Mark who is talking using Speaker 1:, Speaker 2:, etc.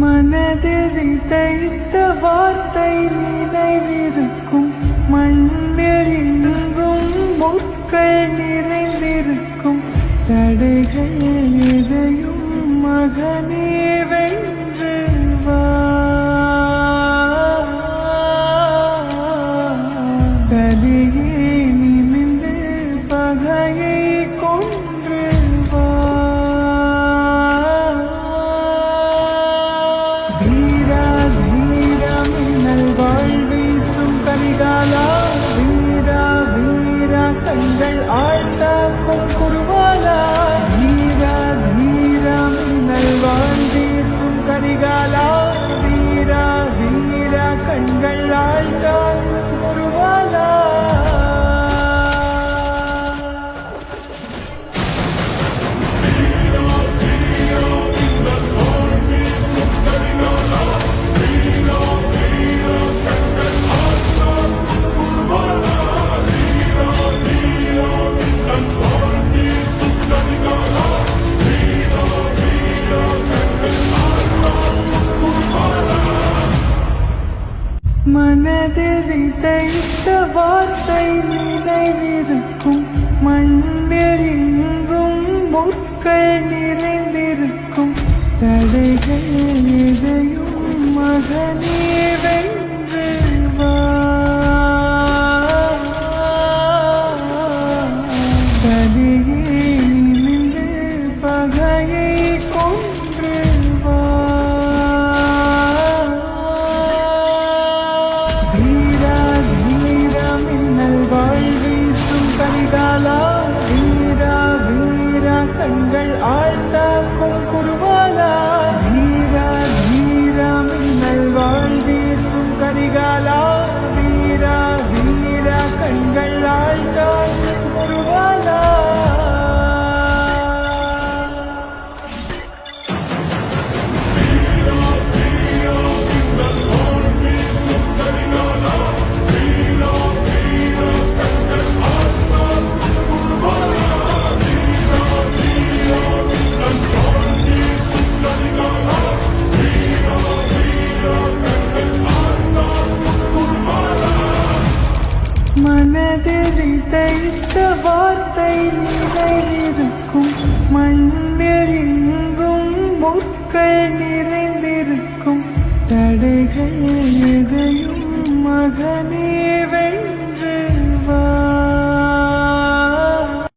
Speaker 1: மனதில் விதைத்த வார்த்தை நினைவிருக்கும், மண்ணில் எங்கும் முற்கள் நிறைந்திருக்கும். தடைகள் எதையும் மகனே வென்று வா, கலியே நிமிந்து பகையை கொன்று வா. வீரா வீரா மின்னல் வாழ்வீசும் கரிகாலா, வீரா வீரா கண்கள் ஆழ்த்தாக்கும் குருவாலா. வீரா வீரா மின்னல் வாழ்வீசும் கரிகாலா, வீரா வீரா கண்கள் ஆழ்த்தாக்கும் குருவாலா. மனதில் விதைத்த வார்த்தை நினைவிருக்கும், மண்ணில் எங்கும் முற்கள் நிறைந்திருக்கும். தடைகள் எதையும் மகனே வென்று வா, கலியே நிமிந்து பகையை கொன்று வா. வீரா வீரா மின்னல் வாழ்வீசும் கரிகாலா, வீரா வீரா கண்கள் ஆழ்த்தாக்கும் குருவாலா. வீரா வீரா மின்னல் வாழ்வீசும் கரிகாலா, வீரா வீரா கண்கள் ஆழ்த்தாக்கும் குருவாலா. மனதில் விதைத்த வார்த்தை நினைவிருக்கும், மண்ணில் எங்கும் முற்கள் நிறைந்திருக்கும். தடைகள் எதையும் மகனே வென்று